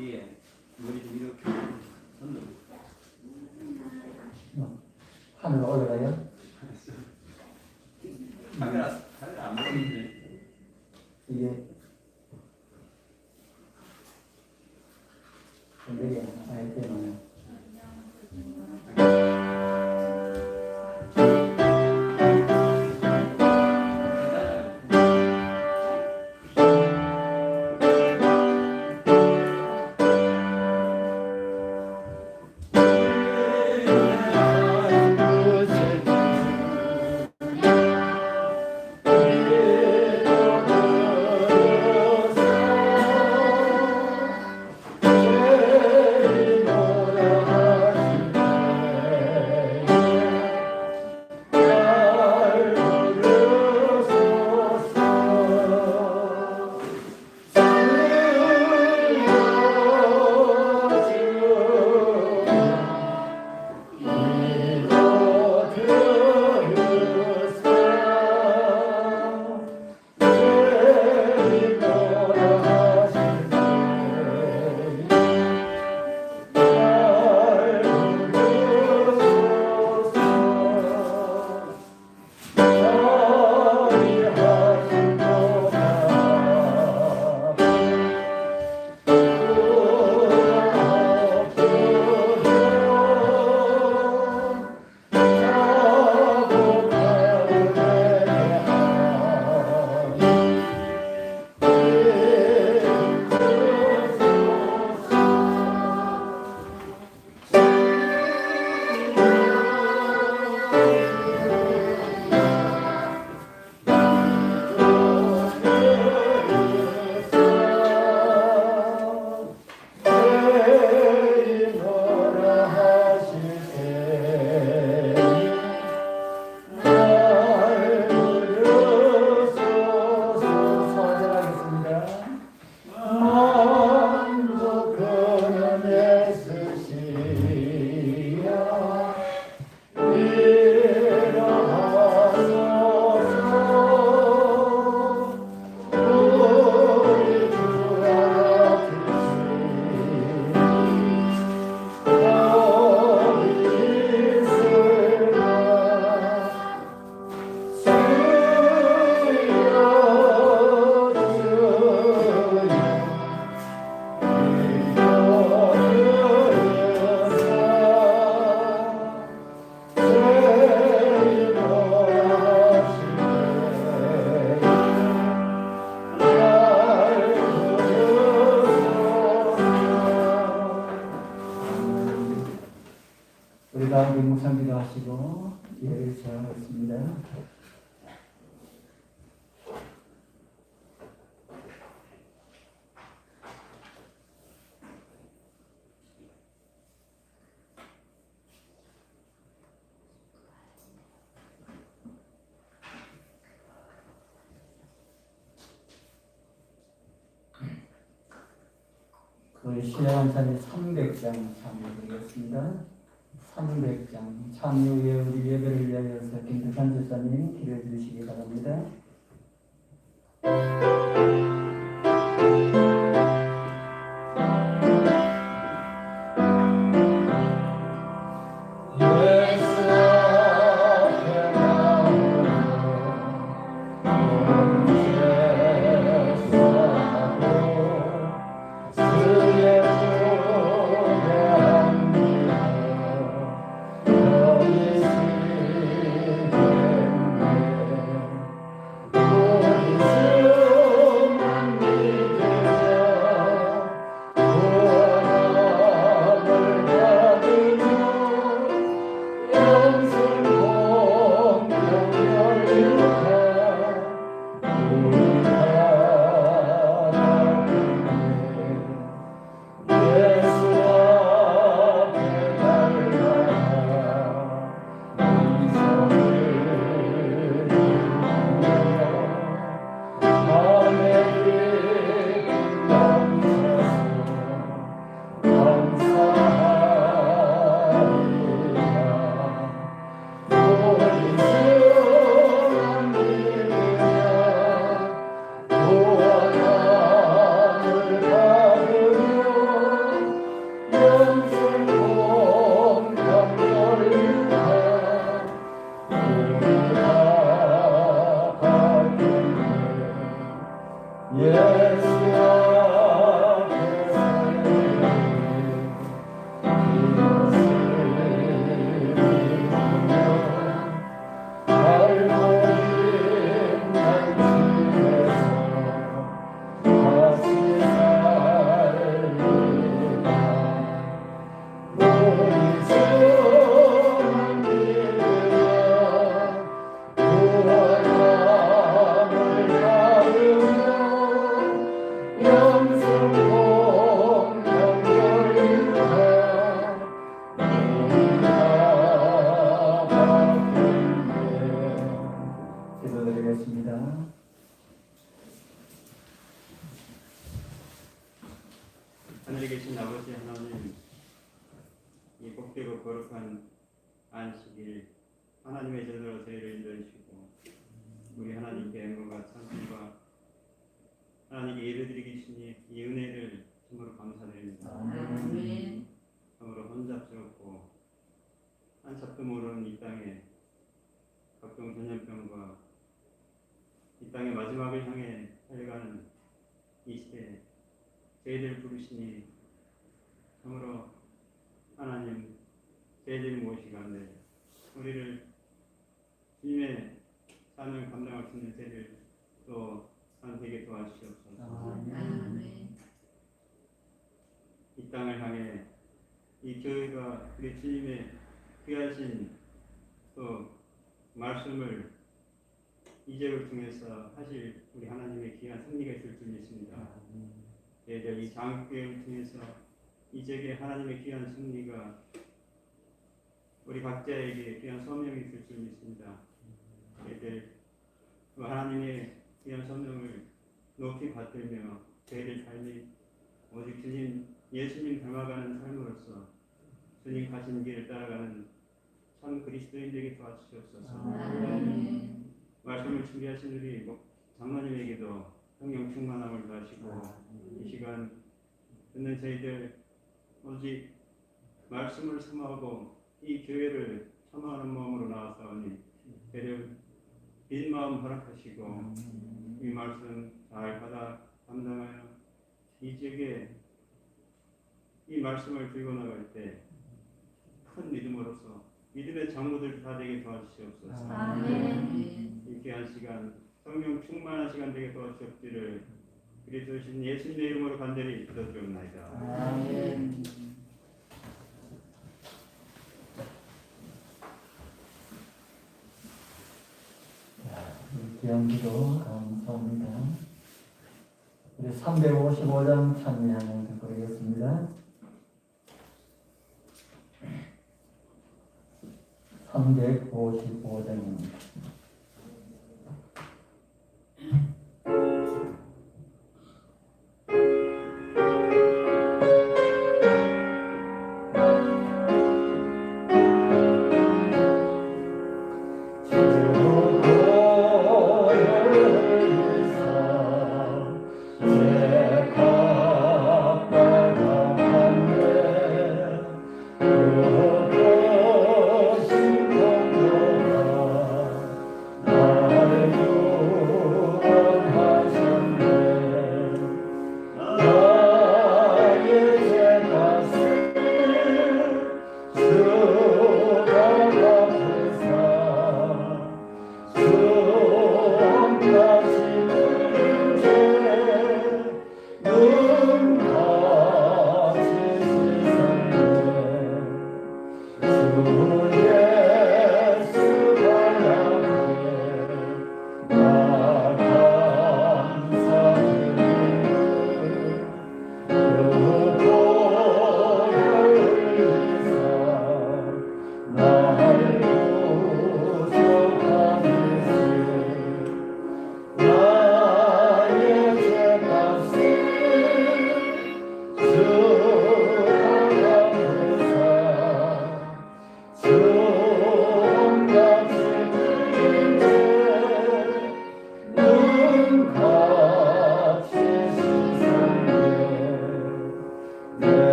예, 머리 좀 이렇게 손으로. 하늘로 올라가요? 카메라 안 보이는데. 이게 내게 아예 되나요? 우리 다 우리 묵상 기도하시고 예를 시작하겠습니다. 그 신약한 찬이 300장 참여드리겠습니다. 300장 참여에 우리 예배를 위하여서 김두산 집사님 기도해 주시기 바랍니다. 기도드리겠습니다. 하늘에 계신 아버지 하나님, 이 복되고 거룩한 안식일 하나님의 전으로 저희를 인도해주시고 우리 하나님께 영광과 찬송과 하나님께 예배드리기 주시니 이 은혜를 참으로 감사드립니다. 아멘. 참으로 혼잡스럽고 한참도 모르는 이 땅에 각종 전염병과 이 땅의 마지막을 향해 달려가는 이 시대에 저희들 부르시니 참으로 하나님 저희들 모시간데 우리를 주님의 삶을 감당할 수 있는 저희를 또 되게 도와주시옵소서. 아멘. 이 땅을 향해 이 교회가 우리 주님의 귀하신 또 말씀을 이적을 통해서 하실 우리 하나님의 귀한 승리가 있을 줄 믿습니다. 저희들 이 장교회를 통해서 이적의 하나님의 귀한 승리가 우리 각자에게 귀한 소명이 있을 줄 믿습니다. 저희들 그 하나님의 귀한 소명을 높이 받들며 저희들 삶이 오직 주님 예수님 닮아가는 삶으로서 주님 가신 길을 따라가는 참 그리스도인들에게 도와주시옵소서. 아멘. 말씀을 준비하신 우리 장로님에게도 성령 충만함을 더하시고 이 시간 듣는 저희들 오직 말씀을 삼하고 이 교회를 참아하는 마음으로 나왔사오니 저희를 빈 마음 허락하시고 이 말씀 잘 받아 감당하여 이 지역에 이 말씀을 들고 나갈 때 큰 믿음으로써 믿음의 장로들 다 되게 도와주시옵소서. 아멘. 이 귀한 시간 성령 충만한 시간 되게 도와주옵기를 그리스도신 예수님의 이름으로 간절히 기도드리옵나이다. 아멘. 귀한 기도 감사합니다. 우리 355장 찬미하는 듣고 있겠습니다. 355장입니다.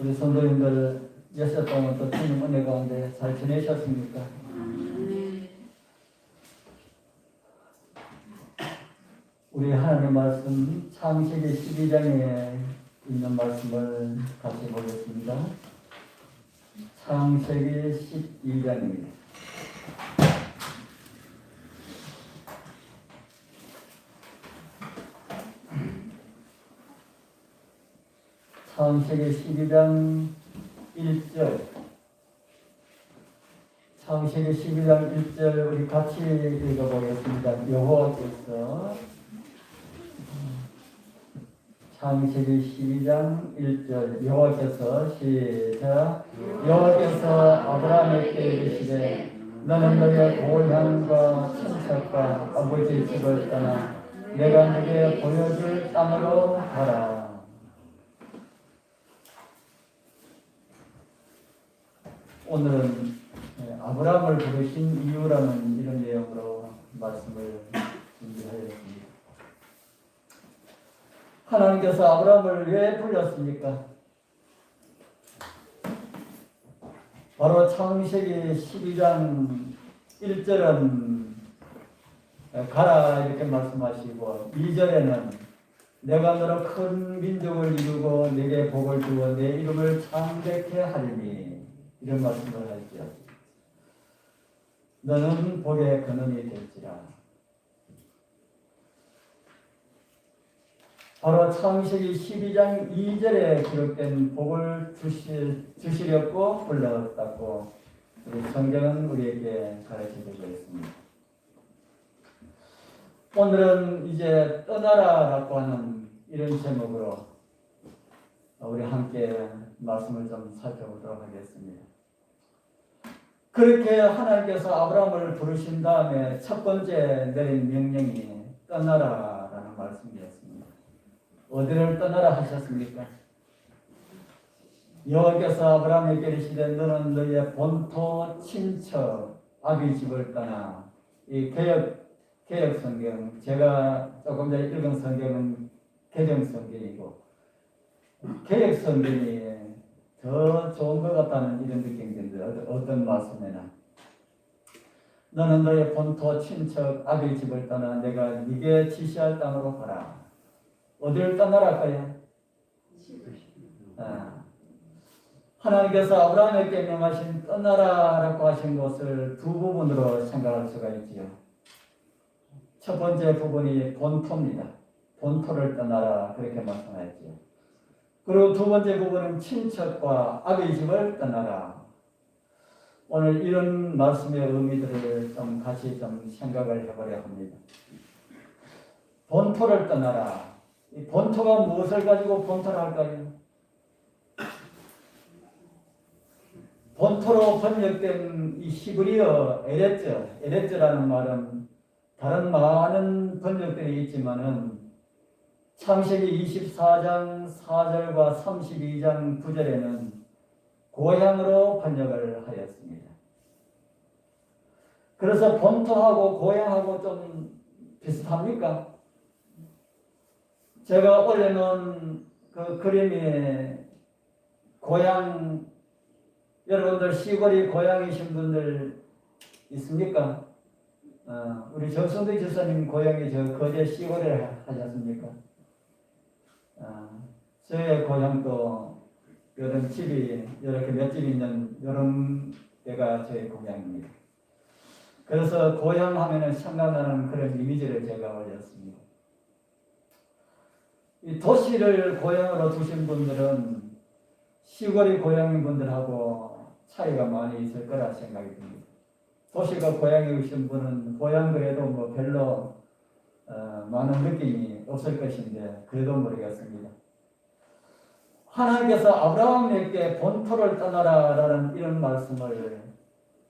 우리 성도님들 몇십 동안 또 주님 은혜 가운데 잘 지내셨습니까? 아멘. 우리 하나님 말씀 창세기 12장에 있는 말씀을 같이 보겠습니다. 창세기 12장입니다. 창세기 12장 1절. 창세기 12장 1절 우리 같이 읽어보겠습니다. 여호와께서 창세기 12장 1절 여호와께서 시작 여호와께서 아브라함에게 이르시되 너는 너의 고향과 친척과 아버지 집을 떠나 내가 네게 보여줄 땅으로 가라. 오늘은 아브라함을 부르신 이유라는 이런 내용으로 말씀을 준비하였습니다. 하나님께서 아브라함을 왜 불렀습니까? 바로 창세기 12장 1절은 가라 이렇게 말씀하시고 2절에는 내가 너로 큰 민족을 이루고 네게 복을 주어 내 이름을 창대케 하리니 이런 말씀을 하시죠. 너는 복의 근원이 될지라. 바로 창세기 12장 2절에 기록된 복을 주시려고 불렀다고 우리 성경은 우리에게 가르쳐주고 있습니다. 오늘은 이제 떠나라라고 하는 이런 제목으로 우리 함께 말씀을 좀 살펴보도록 하겠습니다. 그렇게 하나님께서 아브라함을 부르신 다음에 첫 번째 내린 명령이 떠나라라는 말씀이었습니다. 어디를 떠나라 하셨습니까? 여호와께서 아브라함에게 이르시되 너는 너의 본토 친척 아비 집을 떠나. 이 개역 성경, 제가 조금 전에 읽은 성경은 개정 성경이고 개역 성경이 더 좋은 것 같다는 이런 느낌이 듭니다. 어떤 말씀에나 너는 너의 본토 친척 아비 집을 떠나 내가 네게 지시할 땅으로 가라. 어디를 떠나랄까요? 하나님께서 아브라함에게 명하신 떠나라라고 하신 것을 두 부분으로 생각할 수가 있지요. 첫 번째 부분이 본토입니다. 본토를 떠나라 그렇게 말씀하였지요. 그리고 두 번째 부분은 친척과 아비 집을 떠나라. 오늘 이런 말씀의 의미들을 좀 같이 좀 생각을 해보려 합니다. 본토를 떠나라. 이 본토가 무엇을 가지고 본토를 할까요? 본토로 번역된 이 히브리어 에레츠라는 말은 다른 많은 번역들이 있지만은 창세기 24장 4절과 32장 9절에는 고향으로 번역을 하였습니다. 그래서 본토하고 고향하고 좀 비슷합니까? 제가 올려놓은 그 그림이 고향, 여러분들 시골이 고향이신 분들 있습니까? 우리 정성대 지사님 고향이 저 거제 시골에 하셨습니까? 저의 고향도 이런 집이 이렇게 몇 집 있는 이런 데가 저의 고향입니다. 그래서 고향 하면은 생각나는 그런 이미지를 제가 올렸습니다. 이 도시를 고향으로 두신 분들은 시골이 고향인 분들하고 차이가 많이 있을 거라 생각이 듭니다. 도시가 고향이신 분은 고향 그래도 뭐 별로 많은 느낌이 없을 것인데 그래도 모르겠습니다. 하나님께서 아브라함에게 본토를 떠나라라는 이런 말씀을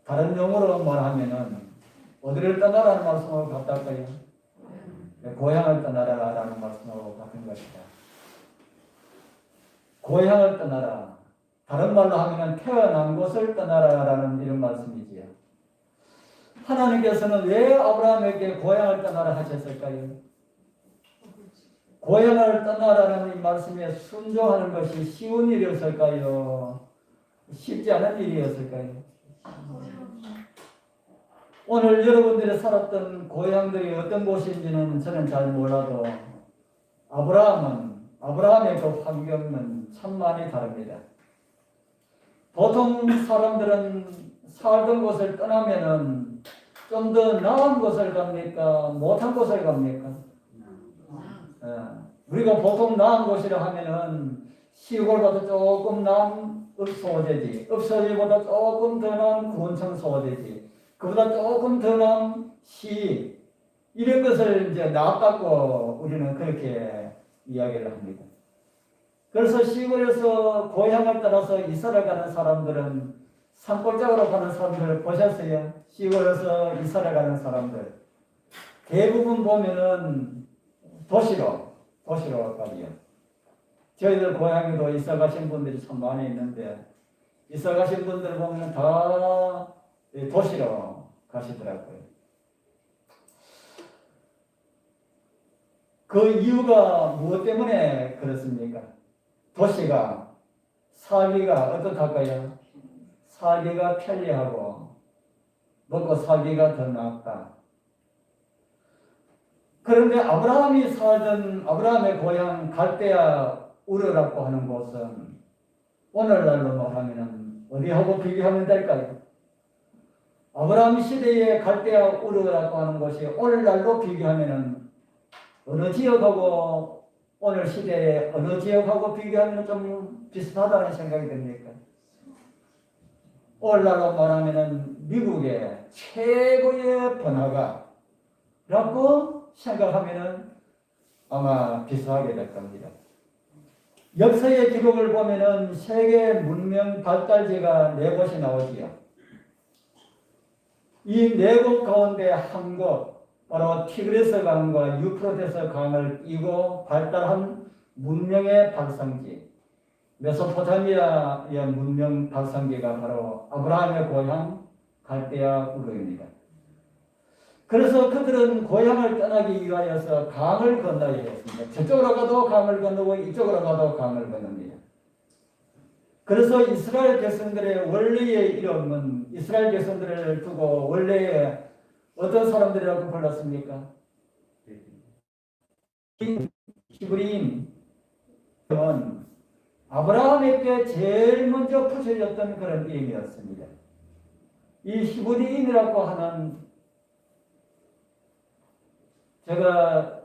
다른 용어로 말하면은 어디를 떠나라는 말씀하고 같을까요? 고향을 떠나라라는 말씀하고 같은 것이다. 고향을 떠나라. 다른 말로 하면은 태어난 곳을 떠나라라는 이런 말씀이지요. 하나님께서는 왜 아브라함에게 고향을 떠나라 하셨을까요? 고향을 떠나라는 이 말씀에 순종하는 것이 쉬운 일이었을까요? 쉽지 않은 일이었을까요? 오늘 여러분들이 살았던 고향들이 어떤 곳인지는 저는 잘 몰라도 아브라함의 그 환경은 참 많이 다릅니다. 보통 사람들은 살던 곳을 떠나면은 좀 더 나은 곳을 갑니까? 못한 곳을 갑니까? 우리가 보통 나은 곳이라 하면은 시골보다 조금 나은 읍소재지, 읍소재보다 조금 더 나은 구원청 소재지, 그보다 조금 더 나은 시, 이런 것을 이제 낫다고 우리는 그렇게 이야기를 합니다. 그래서 시골에서 고향을 떠나서 이사를 가는 사람들은 산골짜기로 가는 사람들을 보셨어요? 시골에서 이사를 가는 사람들 대부분 보면은 도시로 가요. 저희들 고향에도 이사 가신 분들이 참 많이 있는데 이사 가신 분들 보면 다 도시로 가시더라고요. 그 이유가 무엇 때문에 그렇습니까? 도시가 살기가 어떡할까요? 살기가 편리하고 먹고 살기가 더 낫다. 그런데 아브라함이 살던 아브라함의 고향 갈대아 우르라고 하는 곳은 오늘날로 말하면 어디하고 비교하면 될까요? 아브라함 시대의 갈대아 우르라고 하는 곳이 오늘날로 비교하면 어느 지역하고 오늘 시대의 어느 지역하고 비교하면 좀 비슷하다는 생각이 듭니까? 오늘날로 말하면 미국의 최고의 번화가라고 생각하면은 아마 비슷하게 될 겁니다. 역사의 기록을 보면은 세계 문명 발달지가 4곳이 나오지요. 이 4곳 가운데 한 곳, 바로 티그리스 강과 유프라테스 강을 끼고 발달한 문명의 발상지, 메소포타미아의 문명 발상지가 바로 아브라함의 고향 갈대아 우르입니다. 그래서 그들은 고향을 떠나기 위하여서 강을 건너야 했습니다. 저쪽으로 가도 강을 건너고 이쪽으로 가도 강을 건넙니다. 그래서 이스라엘 백성들의 원래의 이름은 이스라엘 백성들을 두고 원래 어떤 사람들이라고 불렀습니까? 히브리인은 아브라함에게 제일 먼저 붙여졌던 그런 이름이었습니다. 이 히브리인이라고 하는 제가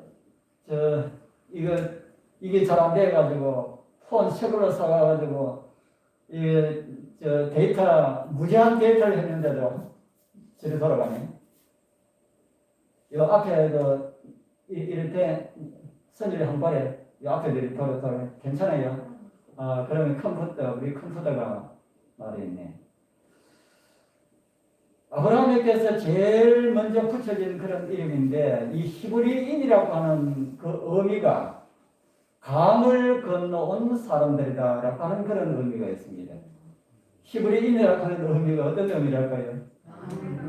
이게 잘 안 돼가지고 폰 새 걸로 사가지고 무제한 데이터를 했는데도 저리 돌아가네. 이 앞에 이럴 때 선율이 한 발에 이 앞에 돌아 괜찮아요. 그러면 우리 컴퓨터가 말이 있네. 아브라함에게서 제일 먼저 붙여진 그런 이름인데 이 히브리인이라고 하는 그 의미가 강을 건너온 사람들이다라고 하는 그런 의미가 있습니다. 히브리인이라고 하는 의미가 어떤 의미랄까요?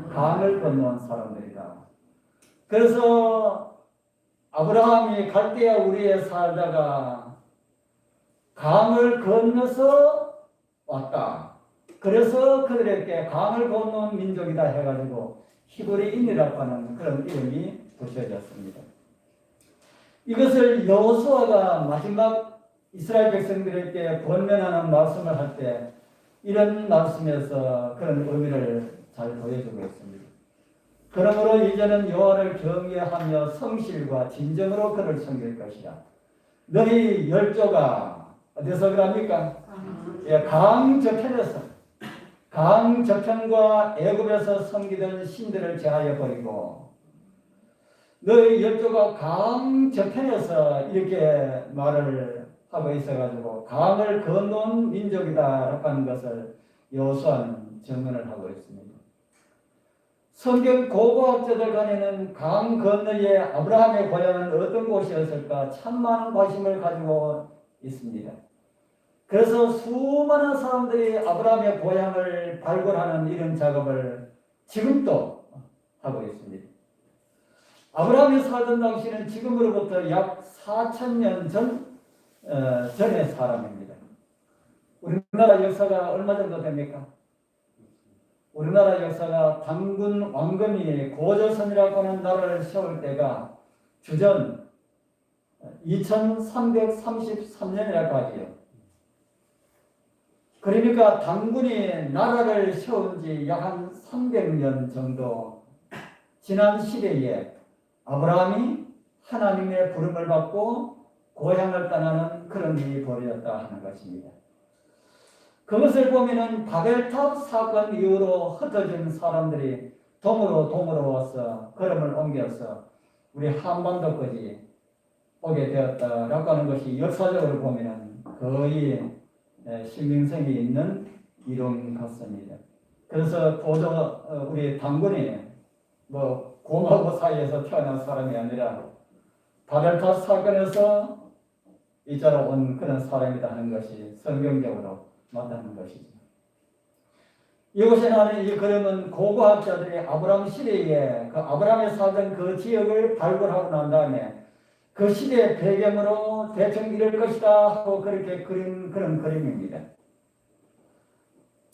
강을 건너온 사람들이다. 그래서 아브라함이 갈대아 우리에 살다가 강을 건너서 왔다. 그래서 그들에게 강을 건너온 민족이다 해가지고 히브리인이라고 하는 그런 이름이 붙여졌습니다. 이것을 여호수아가 마지막 이스라엘 백성들에게 권면하는 말씀을 할 때 이런 말씀에서 그런 의미를 잘 보여주고 있습니다. 그러므로 이제는 여호와를 경외하며 성실과 진정으로 그를 섬길 것이라. 너희 열조가 어디서 그럽니까? 강 저편에서 강 저편과 애굽에서 섬기던 신들을 제하여 버리고 너희 열조가 강 저편에서 이렇게 말을 하고 있어가지고 강을 건너온 민족이다라고 하는 것을 여호수아는 증언을 하고 있습니다. 성경 고고학자들 간에는 강 건너에 아브라함의 고향은 어떤 곳이었을까 참 많은 관심을 가지고 있습니다. 그래서 수많은 사람들이 아브라함의 고향을 발굴하는 이런 작업을 지금도 하고 있습니다. 아브라함이 살던 당시는 지금으로부터 약 4,000년 전의 사람입니다. 우리나라 역사가 얼마 정도 됩니까? 우리나라 역사가 단군 왕건이 고조선이라고 하는 나라를 세울 때가 주전 2333년이라고 하지요. 그러니까 단군이 나라를 세운 지 약 한 300년 정도 지난 시대에 아브라함이 하나님의 부름을 받고 고향을 떠나는 그런 일이 벌어졌다 하는 것입니다. 그것을 보면은 바벨탑 사건 이후로 흩어진 사람들이 동으로 와서 걸음을 옮겨서 우리 한반도까지 오게 되었다라고 하는 것이 역사적으로 보면은 거의 신빙성이 있는 이론 같습니다. 그래서 우리 단군이 뭐 공화국 사이에서 태어난 사람이 아니라 바벨탑 사건에서 이자로 온 그런 사람이다 하는 것이 성경적으로 맞다는 것이죠. 이곳에 나는 이 그림은 고고학자들이 아브라함 시대에 그 아브라함이 살던 그 지역을 발굴하고 난 다음에 그 시대의 배경으로 대충 이럴 것이다 하고 그렇게 그린 그런 그림입니다.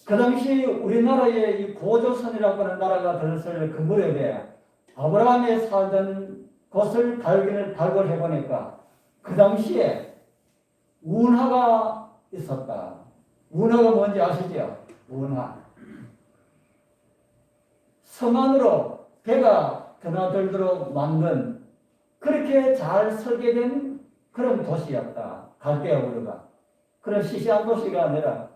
그 당시 우리나라의 이 고조선이라고 하는 나라가 들었을 그 무렵에 아브라함이 살던 곳을 발굴해 보니까 그 당시에 운하가 있었다. 운하가 뭔지 아시죠? 운하. 섬 안으로 배가 드나들도록 만든 그렇게 잘 설계된 그런 도시였다. 갈대아 우르가. 그런 시시한 도시가 아니라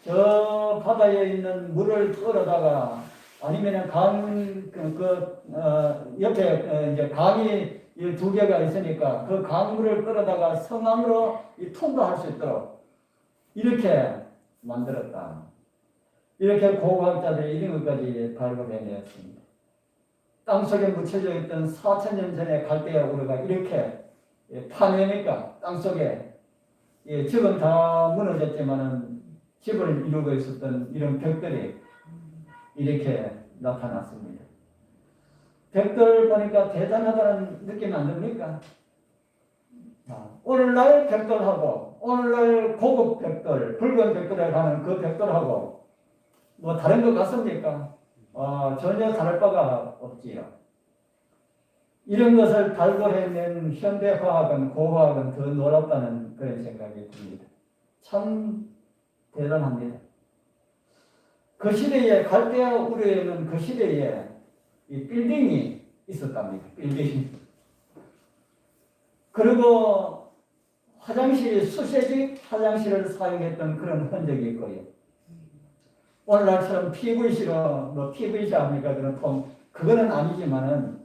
저 바다에 있는 물을 끌어다가 아니면 옆에 이제 강이 두 개가 있으니까 그 강물을 끌어다가 섬 안으로 통과할 수 있도록 이렇게 만들었다. 이렇게 고고학자들이 이런 것까지 발굴해냈습니다. 땅속에 묻혀져 있던 4,000년 전에 갈대아 우르가 이렇게 파내니까 땅속에 지금 다 무너졌지만은 집을 이루고 있었던 이런 벽들이 이렇게 나타났습니다. 벽들 보니까 대단하다는 느낌 안 듭니까? 오늘날 벽돌하고 오늘날 고급 벽돌, 붉은 벽돌에 가는 그 벽돌하고 뭐 다른 것 같습니까? 전혀 다를 바가 없지요. 이런 것을 발굴해낸 현대과학은 고고학은 더 놀랍다는 그런 생각이 듭니다. 참 대단합니다. 그 시대에 갈대아 우르에는 그 시대에 이 빌딩이 있었답니다. 빌딩. 그리고 화장실이 수세식 화장실을 사용했던 그런 흔적이 있고요. 오늘날처럼 PVC로 PVC 합니까? 그런 통 그거는 아니지만은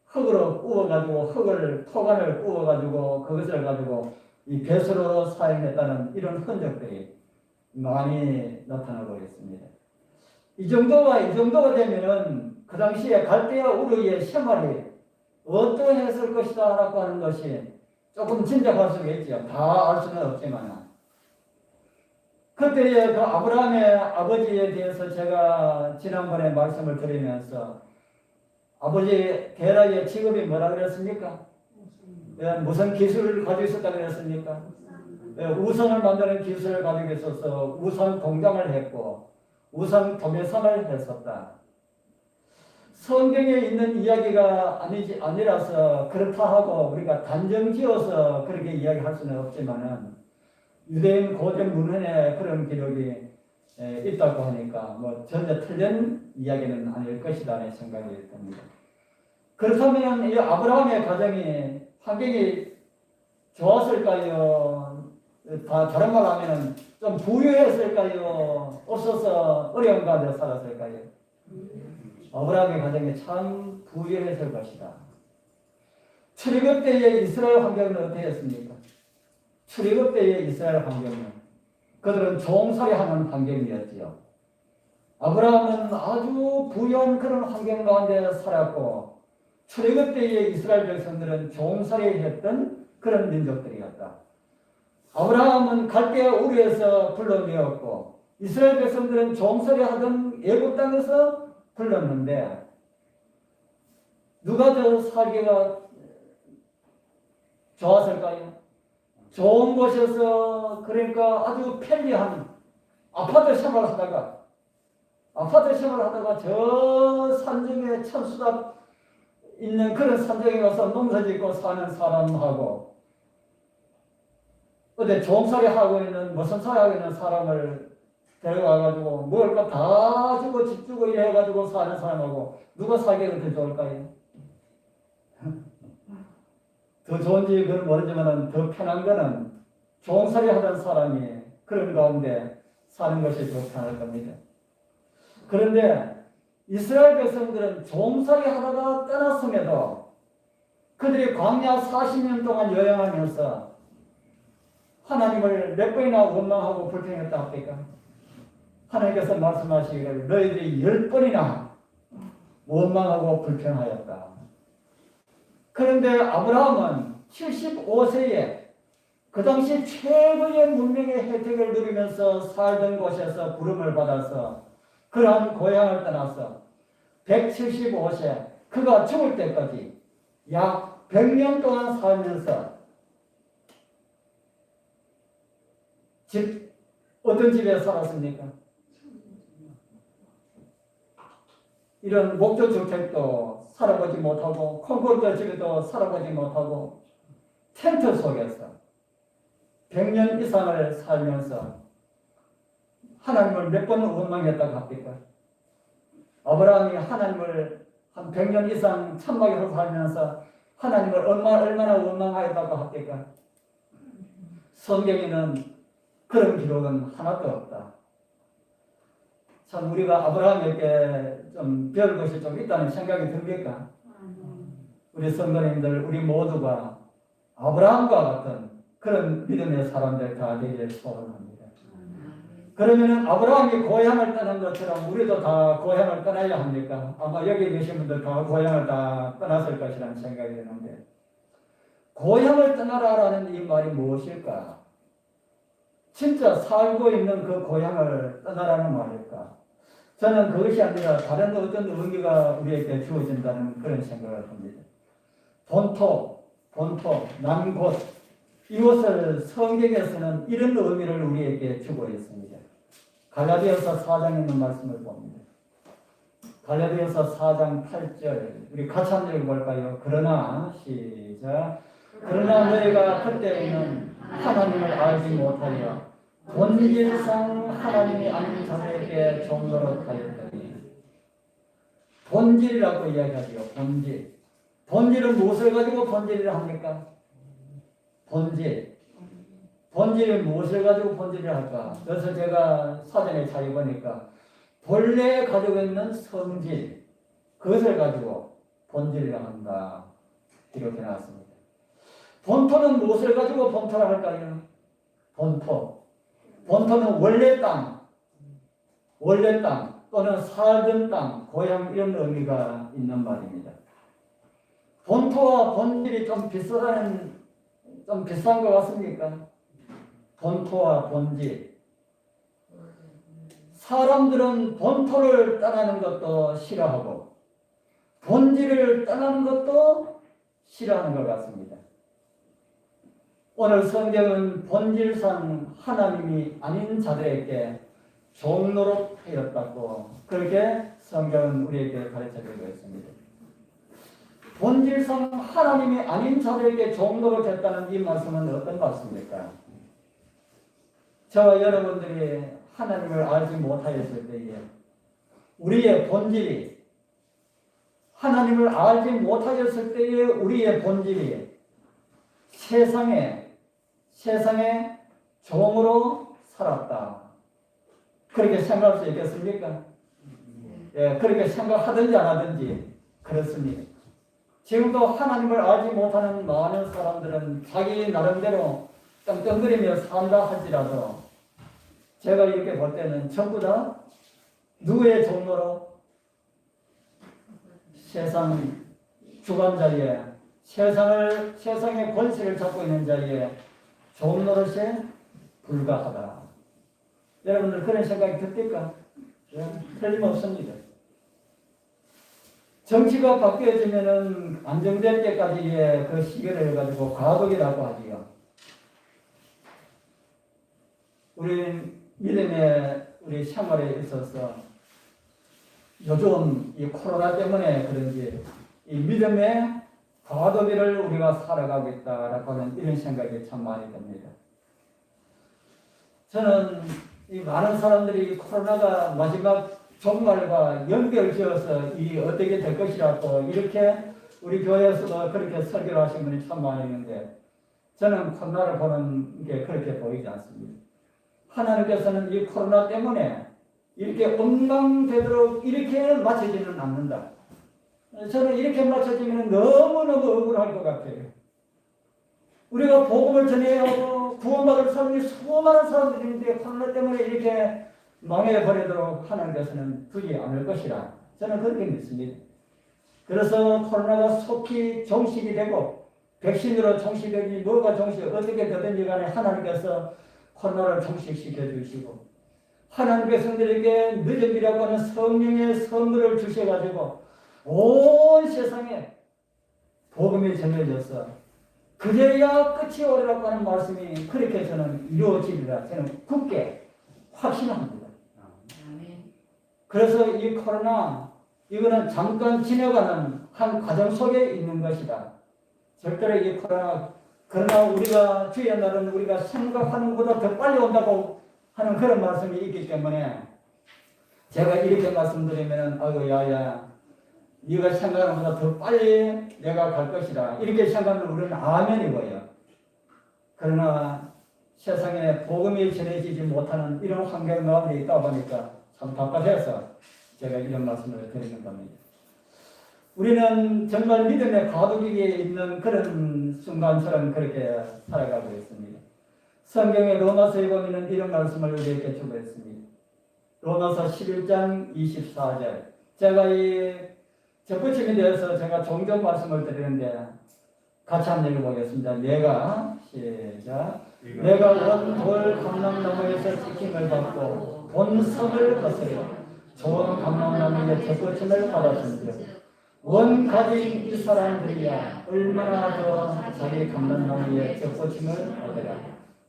흙으로 구워가지고 토간을 구워가지고 그것을 가지고 이 배수로 사용했다는 이런 흔적들이 많이 나타나고 있습니다. 이 정도가 되면은 그 당시에 갈대아 우르의 생활이 어떠했을 것이다 라고 하는 것이 조금 짐작할 수가 있죠. 다 알 수는 없지만. 그때의 그 아브라함의 아버지에 대해서 제가 지난번에 말씀을 드리면서 아버지 게라의 직업이 뭐라 그랬습니까? 무슨 기술을 가지고 있었다 그랬습니까? 우선을 만드는 기술을 가지고 있어서 우선 공장을 했고 우선 도매상을 했었다. 성경에 있는 이야기가 아니라서 그렇다 하고 우리가 단정지어서 그렇게 이야기할 수는 없지만은 유대인 고대 문헌에 그런 기록이 있다고 하니까 뭐 전혀 틀린 이야기는 아닐 것이다 하는 생각이 듭니다. 그렇다면 이 아브라함의 가정이 환경이 좋았을까요? 다른 말로 하면은 좀 부유했을까요? 없어서 어려운 가운데 살았을까요? 아브라함의 가정이 참 부유했을 것이다. 출애굽 때의 이스라엘 환경은 어땠습니까? 출애굽 때의 이스라엘 환경은 그들은 종살이하는 환경이었지요. 아브라함은 아주 부유한 그런 환경 가운데 살았고 출애굽 때의 이스라엘 백성들은 종살이했던 그런 민족들이었다. 아브라함은 갈대아 우르에서 불러내었고 이스라엘 백성들은 종살이하던 애굽 땅에서 불렀는데 누가 더 살기가 좋았을까요? 좋은 곳에서 그러니까 아주 편리한 아파트 생활하다가 저 산중에 천수답 있는 그런 산중에 가서 농사 짓고 사는 사람하고 어디 종살이 하고 있는 무슨 살이 하고 있는 사람을 데려가가지고 먹을 거 다 주고 집 주고 이래가지고 사는 사람하고 누가 살기가 더 좋을까요? 더 좋은지 그건 모르지만 더 편한 거는 종살이 하던 사람이 그런 가운데 사는 것이 더 편할 겁니다. 그런데 이스라엘 백성들은 종살이 하다가 떠났음에도 그들이 광야 40년 동안 여행하면서 하나님을 몇 번이나 원망하고 불평했다 합니까? 하나님께서 말씀하시기를 너희들이 10번이나 원망하고 불평하였다. 그런데 아브라함은 75세에 그 당시 최고의 문명의 혜택을 누리면서 살던 곳에서 부름을 받아서 그러한 고향을 떠나서 175세 그가 죽을 때까지 약 100년 동안 살면서 어떤 집에 살았습니까? 이런 목조주택도 살아보지 못하고 콘크리트 집에도 살아보지 못하고 텐트 속에서 100년 이상을 살면서 하나님을 몇 번 원망했다고 합니까? 아브라함이 하나님을 한 100년 이상 천막에서 살면서 하나님을 얼마나 원망하였다고 합니까? 성경에는 그런 기록은 하나도 없다. 참 우리가 아브라함에게 좀 배울 것이 좀 있다는 생각이 듭니까? 우리 성도님들 우리 모두가 아브라함과 같은 그런 믿음의 사람들 다 되기를 소원합니다. 그러면 아브라함이 고향을 떠난 것처럼 우리도 다 고향을 떠나야 합니까? 아마 여기 계신 분들 다 고향을 다 떠났을 것이라는 생각이 드는데 고향을 떠나라라는 이 말이 무엇일까? 진짜 살고 있는 그 고향을 떠나라는 말일까? 저는 그것이 아니라 다른 어떤 의미가 우리에게 주어진다는 그런 생각을 합니다. 본토, 남곳, 이것을 성경에서는 이런 의미를 우리에게 주고 있습니다. 갈라디아서 4장에 있는 말씀을 봅니다. 갈라디아서 4장 8절 우리 같이 한번 읽어볼까요? 그러나 시작 그러나 너희가 그때에는 하나님을 알지 못하여 본질상 하나님이 아닌 자들에게 종로로 하였더니 본질이라고 이야기하죠. 본질은 무엇을 가지고 본질이라 합니까? 본질이 무엇을 가지고 본질이라 할까? 그래서 제가 사전에 찾아보니까 본래 가지고 있는 성질 그것을 가지고 본질이라 한다 이렇게 나왔습니다. 본토는 무엇을 가지고 본토라 할까요? 본토는 원래 땅 또는 살던 땅, 고향 이런 의미가 있는 말입니다. 본토와 본질이 좀 비슷한 것 같습니까? 본토와 본질. 사람들은 본토를 떠나는 것도 싫어하고 본질을 떠나는 것도 싫어하는 것 같습니다. 오늘 성경은 본질상 하나님이 아닌 자들에게 종로로 하였다고 그렇게 성경은 우리에게 가르쳐주고 있습니다. 본질상 하나님이 아닌 자들에게 종로로 됐다는 이 말씀은 어떤 말씀입니까? 저와 여러분들이 하나님을 알지 못하였을 때에 우리의 본질이 하나님을 알지 못하였을 때에 우리의 본질이 세상에 종으로 살았다. 그렇게 생각할 수 있겠습니까? 예, 그렇게 생각하든지 안 하든지 그렇습니다. 지금도 하나님을 알지 못하는 많은 사람들은 자기 나름대로 떵떵거리며 산다 할지라도 제가 이렇게 볼 때는 전부 다 누구의 종로로 세상 주관자리에 세상의 권세를 잡고 있는 자리에 종로릇에 불과하다. 여러분들 그런 생각이 듭니까? 틀림없습니다. 정치가 바뀌어지면은 안정될 때까지의 그 시기를 가지고 과도기라고 하지요. 우리 믿음의 우리 생활에 있어서 요즘 이 코로나 때문에 그런지 이 믿음의 과도기를 우리가 살아가고 있다라고 하는 이런 생각이 참 많이 듭니다. 저는 이 많은 사람들이 이 코로나가 마지막 종말과 연결지어서 이 어떻게 될 것이라고 이렇게 우리 교회에서도 그렇게 설교를 하신 분이 참 많이 있는데 저는 코로나를 보는 게 그렇게 보이지 않습니다. 하나님께서는 이 코로나 때문에 이렇게 엉망되도록 이렇게 맞춰지는 않는다. 저는 이렇게 맞춰지면 너무너무 억울할 것 같아요. 우리가 복음을 전해야 하고 구원받을 사람이 수많은 사람들이 있는데 코로나 때문에 이렇게 망해버리도록 하나님께서는 두지 않을 것이라 저는 그렇게 믿습니다. 그래서 코로나가 속히 종식이 되고 백신으로 종식되니 뭐가 종식 어떻게 되든지 간에 하나님께서 코로나를 종식시켜 주시고 하나님 백성들에게 늦음이라고 하는 성령의 선물을 주셔가지고 온 세상에 복음이 전해져서 그래야 끝이 오리라고 하는 말씀이 그렇게 저는 이루어지리라 저는 굳게 확신합니다. 아멘. 그래서 이 코로나 이거는 잠깐 지나가는 한 과정 속에 있는 것이다. 절대로 이 코로나 그러나 우리가 주의 날은 우리가 생각하는 것보다 더 빨리 온다고 하는 그런 말씀이 있기 때문에 제가 이렇게 말씀드리면 아이고 야야 네가 생각하는 것보다 더 빨리 내가 갈 것이다 이렇게 생각하면 우리는 아멘이고요. 그러나 세상에 복음이 전해지지 못하는 이런 환경 가운데 있다 보니까 참 답답해서 제가 이런 말씀을 드리는 겁니다. 우리는 정말 믿음의 과도기에 있는 그런 순간처럼 그렇게 살아가고 있습니다. 성경의 로마서에 보면 이런 말씀을 우리에게 주고 있습니다. 로마서 11장 24절. 제가 이 접붙임에 대해서 제가 종종 말씀을 드리는데 같이 한번 읽어보겠습니다. 내가 시작. 내가 원돌 감람나무에서 찍힘을 받고 본성을 거스려 좋은 감람나무의 접붙임을 받았습니다. 원 가진 이 사람들이야 얼마나 더 자기 감람나무의 접붙임을 얻으라.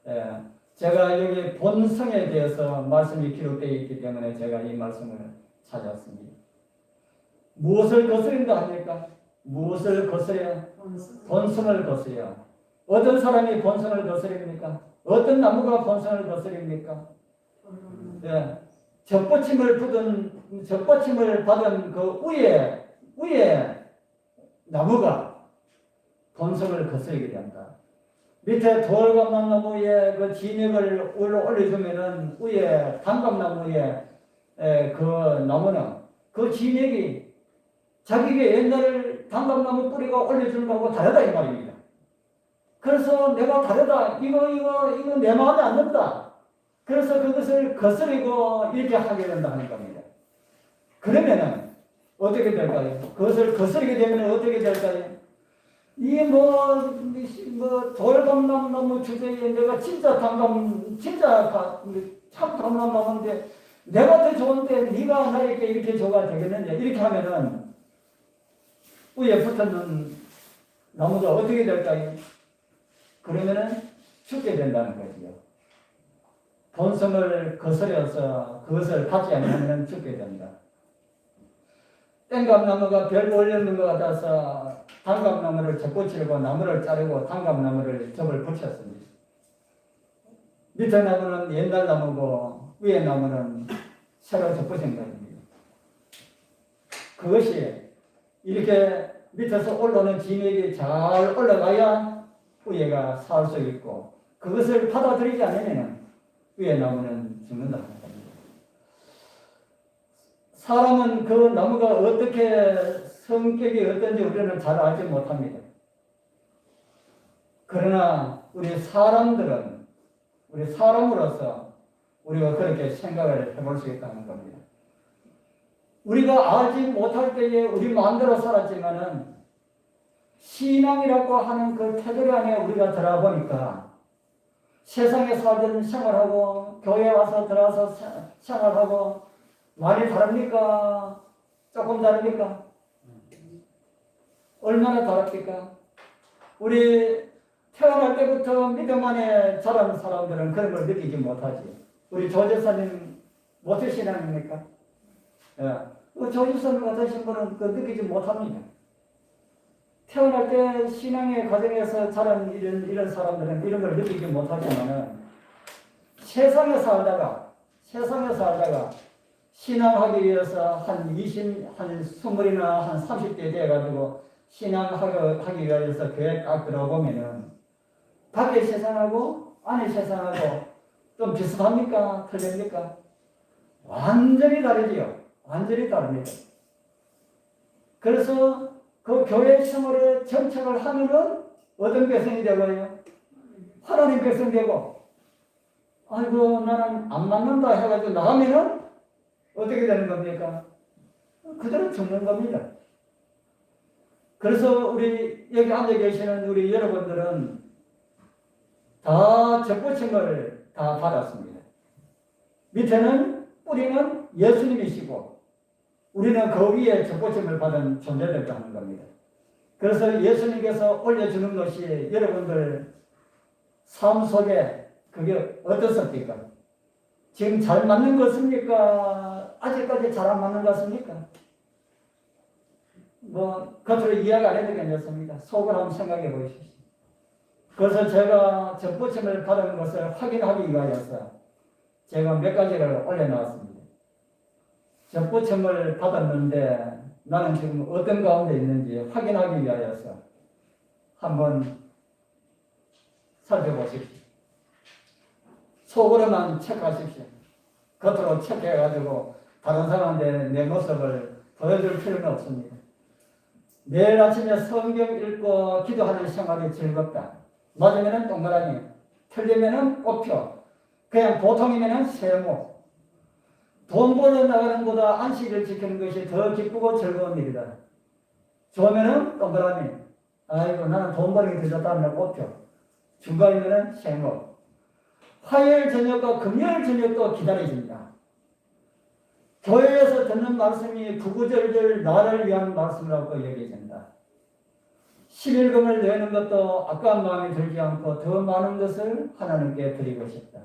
예, 제가 여기 본성에 대해서 말씀이 기록되어 있기 때문에 제가 이 말씀을 찾았습니다. 무엇을 거스린다 합니까? 무엇을 거스려? 본성을 거스려. 어떤 사람이 본성을 거스립니까? 어떤 나무가 본성을 거스립니까? 예, 접붙임을 받은 그 위에 나무가 본성을 거스르게 된다. 밑에 돌감나무에 그 진액을 올려주면은 위에 단감나무에 그 나무는 그 진액이 자기가 옛날 단감나무 뿌리가 올려주는 거하고 다르다 이 말입니다. 그래서 내가 다르다 이거 내 마음에 안 든다. 그래서 그것을 거스르고 이렇게 하게 된다는 겁니다. 그러면은 어떻게 될까요? 그것을 거스르게 되면 어떻게 될까요? 이 돌감나무 주제에 내가 참 감람나무인데 내가 더 좋은데 네가 나에게 이렇게 줘가 되겠느냐 이렇게 하면은 위에 붙었는 나무가 어떻게 될까요? 그러면은 죽게 된다는 거지요. 본성을 거스려서 그것을 갖지 않으면 죽게 된다. 땡감나무가 별거 올렸는 것 같아서 단감나무를 접붙이고 나무를 자르고 단감나무를 접을 붙였습니다. 밑에 나무는 옛날 나무고 위에 나무는 새로 접붙인 것입니다. 그것이 이렇게 밑에서 올라오는 진액이 잘 올라가야 위에가 살 수 있고 그것을 받아들이지 않으면 위에 나무는 죽는다는 겁니다. 사람은 그 나무가 어떻게 성격이 어떤지 우리는 잘 알지 못합니다. 그러나 우리 사람으로서 우리가 그렇게 생각을 해볼 수 있다는 겁니다. 우리가 알지 못할 때에 우리 마음대로 살았지만은 신앙이라고 하는 그 테두리 안에 우리가 들어보니까 세상에 살던 생활하고 교회 와서 들어와서 생활하고 많이 다릅니까? 조금 다릅니까? 얼마나 다릅니까? 우리 태어날 때부터 믿음 안에 자란 사람들은 그런 걸 느끼지 못하지. 우리 조제사님 모태 신앙입니까? 예. 조제사님 같으신 분은 그 느끼지 못합니다. 태어날 때 신앙의 과정에서 자란 이런 사람들은 이런 걸 느끼지 못하지만은 세상에 살다가 신앙하기 위해서 한 20이나 한 30대 돼가지고 신앙하기 위해서 교회 딱 들어보면은 밖의 세상하고 안의 세상하고 좀 비슷합니까? 틀립니까? 완전히 다르지요. 완전히 다릅니다. 그래서 그 교회 생활에 정착을 하면은 어떤 백성이 되고요? 하나님 백성 되고, 아이고 나는 안 맞는다 해가지고 나가면은 어떻게 되는 겁니까? 그대로 죽는 겁니다. 그래서 우리 여기 앉아 계시는 우리 여러분들은 다 접붙임을 다 받았습니다. 밑에는 뿌리는 예수님이시고 우리는 그 위에 접붙임을 받은 존재들도 하는 겁니다. 그래서 예수님께서 올려주는 것이 여러분들 삶 속에 그게 어떻습니까? 지금 잘 맞는 것입니까? 아직까지 잘 안 맞는 것입니까? 뭐 겉으로 이야기 안 해도 괜찮습니다. 속으로 한번 생각해 보십시오. 그래서 제가 접붙임을 받은 것을 확인하기 위하여서 제가 몇 가지를 올려놓았습니다. 접붙임을 받았는데 나는 지금 어떤 가운데 있는지 확인하기 위하여서 한번 살펴보십시오. 속으로만 체크하십시오. 겉으로 체크해가지고 다른 사람한테 내 모습을 보여줄 필요는 없습니다. 매일 아침에 성경 읽고 기도하는 생활이 즐겁다. 맞으면 동그라미, 틀리면 꽃표, 그냥 보통이면 세모. 돈 벌어 나가는 것보다 안식을 지키는 것이 더 기쁘고 즐거운 일이다. 좋으면 동그라미, 아이고 나는 돈 벌기 더 좋다 하면 꽃표, 중간이면 세모. 화요일 저녁과 금요일 저녁도 기다려집니다. 교회에서 듣는 말씀이 구구절절 나를 위한 말씀이라고 여겨진다. 11금을 내는 것도 아까운 마음이 들지 않고 더 많은 것을 하나님께 드리고 싶다.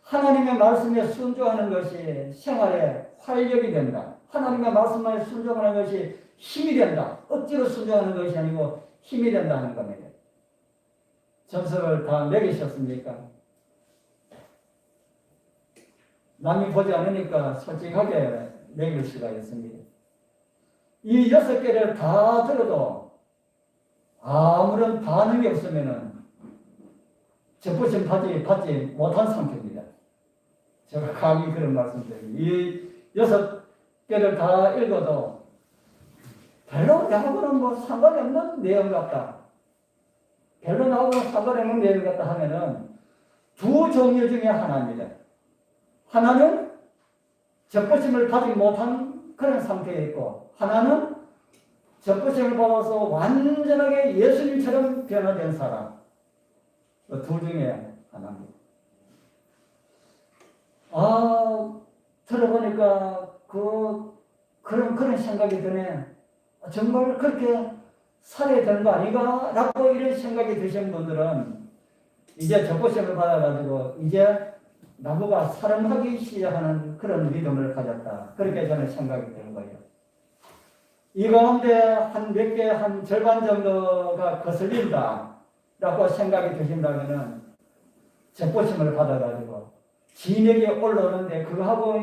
하나님의 말씀에 순종하는 것이 생활에 활력이 된다. 하나님의 말씀에 순종하는 것이 힘이 된다. 억지로 순종하는 것이 아니고 힘이 된다 하는 겁니다. 점수를 다 매기셨습니까? 남이 보지 않으니까 솔직하게 매길 수가 있습니다. 이 6개를 다 들어도 아무런 반응이 없으면은 접붙임 받지 못한 상태입니다. 제가 감히 그런 말씀드립니다. 이 6개를 다 읽어도 별로 나하고는 뭐 상관이 없는 내용 같다. 별로 나하고는 상관이 없는 내용 같다 하면은 두 종류 중에 하나입니다. 하나는 접붙임을 받지 못한 그런 상태에 있고, 하나는 접붙임을 받아서 완전하게 예수님처럼 변화된 사람. 그 둘 중에 하나입니다. 들어보니까 그런 생각이 드네. 정말 그렇게 살아야 되는 거 아닌가? 라고 이런 생각이 드신 분들은 이제 접붙임을 받아가지고 이제 나보고 사랑하기 시작하는 그런 믿음을 가졌다. 그렇게 저는 생각이 드는 거예요. 이 가운데 한 몇 개, 한 절반 정도가 거슬린다. 라고 생각이 드신다면은 접붙임을 받아가지고 진액이 올라오는데 그거하고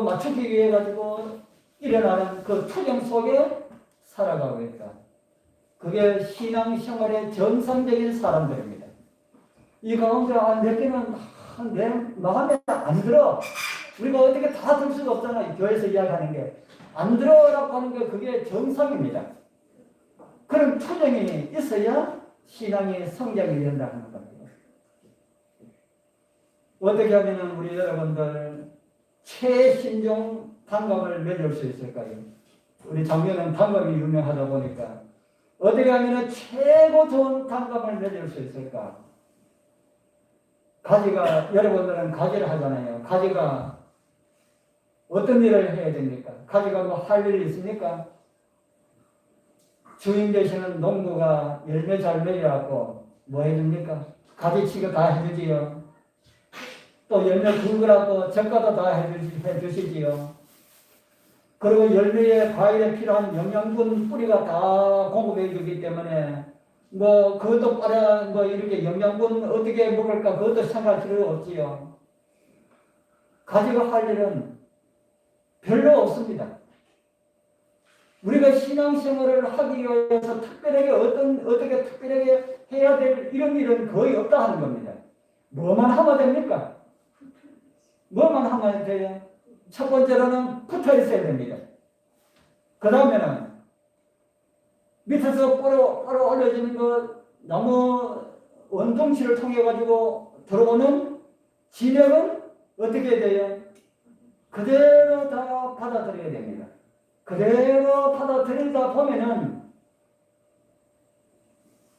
맞추기 위해 가지고 일어나는 그 투정 속에 살아가고 있다. 그게 신앙생활의 정상적인 사람들입니다. 이 가운데 몇 개는 내 마음에 안 들어. 우리가 어떻게 다 들 수가 없잖아요. 교회에서 이야기하는 게. 안 들어라고 하는 게 그게 정상입니다. 그런 투정이 있어야 신앙이 성장이 된다는 겁니다. 어떻게 하면 우리 여러분들 최신종 단감을 맺을 수 있을까요? 우리 장면은 단감이 유명하다 보니까 어떻게 하면 최고 좋은 단감을 맺을 수 있을까? 가지가, 여러분들은 가지를 하잖아요. 가지가 어떤 일을 해야 됩니까? 가지가 뭐 할 일이 있습니까? 주인 되시는 농부가 열매 잘 맺어갖고 뭐 해줍니까? 가지치기 다 해주지요. 또 열매 굵으라고 젓가도 다 해주시지요. 그리고 열매에 과일에 필요한 영양분 뿌리가 다 공급해 주기 때문에 뭐 그것도 빨아 뭐 이렇게 영양분 어떻게 먹을까 그것도 생각할 필요 없지요. 가지고 할 일은 별로 없습니다. 우리가 신앙생활을 하기 위해서 특별하게 어떻게 특별하게 해야 될 이런 일은 거의 없다 하는 겁니다. 뭐만 하면 됩니까? 뭐만 하면 돼요? 첫 번째로는 붙어 있어야 됩니다. 그 다음에는 밑에서 뿌려 올려지는 거 나무 원통치를 통해 가지고 들어오는 진액은 어떻게 해야 돼요? 그대로 다 받아들여야 됩니다. 그대로 받아들이다 보면은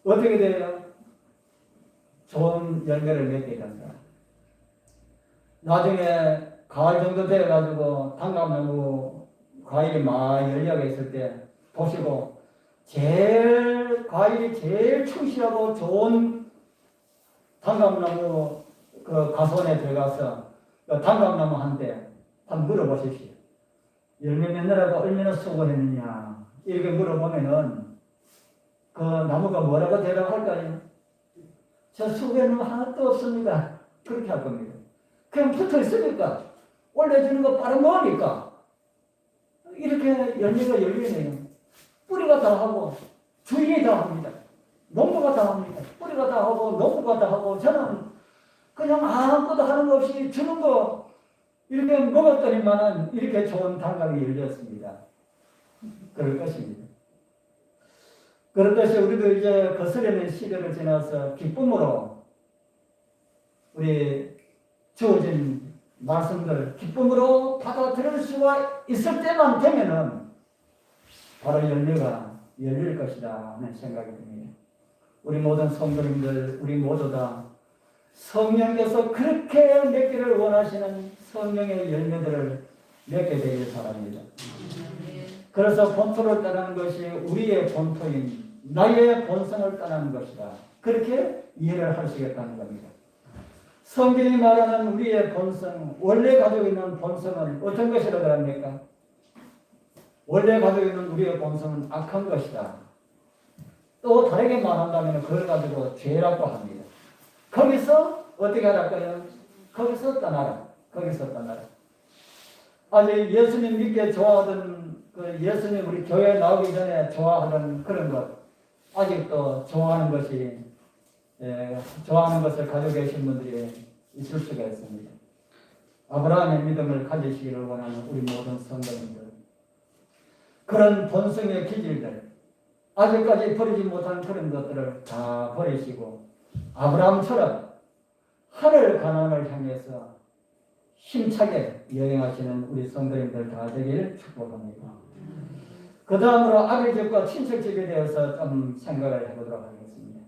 어떻게 돼요? 좋은 열매를 맺게 된다. 나중에 가을 정도 돼가지고 단감나무 과일이 막 열려가 있을 때 보시고 과일이 제일 충실하고 좋은 단감나무 그 가선에 들어가서 그 단감나무 한테 한번 물어보십시오. 열매 맺느라고 얼마나 수고했느냐 이렇게 물어보면은 그 나무가 뭐라고 대답할까요? 저 수고했는 거 하나도 없습니다. 그렇게 할 겁니다. 그냥 붙어 있으니까 올려주는 거 빠른 거니까 이렇게 열매가 열리네요. 뿌리가 다 하고 주인이 다 합니다. 농부가 다 합니다. 뿌리가 다 하고 농부가 다 하고 저는 그냥 아무것도 하는 거 없이 주는 거 이렇게 먹었더니만은 이렇게 좋은 단감이 열렸습니다. 그럴 것입니다. 그렇듯이 우리도 이제 거스르는 시대를 지나서 기쁨으로 우리 주어진 말씀들 기쁨으로 받아들일 수가 있을 때만 되면은 바로 열매가 열릴 것이다 하는 생각이 듭니다. 우리 모든 성도님들 우리 모두 다 성령께서 그렇게 맺기를 원하시는 성령의 열매들을 맺게 되길 바랍니다. 그래서 본토를 떠나는 것이 우리의 본토인 나의 본성을 떠나는 것이다. 그렇게 이해를 할 수 있겠다는 겁니다. 성경이 말하는 우리의 본성, 원래 가지고 있는 본성은 어떤 것이라고 합니까? 원래 가지고 있는 우리의 본성은 악한 것이다. 또 다르게 말한다면 그걸 가지고 죄라고 합니다. 거기서 어떻게 하랄까요? 거기서 떠나라. 거기서 떠나라. 아니 예수님 믿게 좋아하던 그 예수님 우리 교회 나오기 전에 좋아하던 그런 것 아직도 좋아하는 것을 가지고 계신 분들이 있을 수가 있습니다. 아브라함의 믿음을 가지시기를 원하는 우리 모든 성도님들 그런 본성의 기질들 아직까지 버리지 못한 그런 것들을 다 버리시고 아브라함처럼 하늘 가나안을 향해서 힘차게 여행하시는 우리 성도님들 다 되기를 축복합니다. 그 다음으로 아비집과 친척집에 대해서 좀 생각을 해보도록 하겠습니다.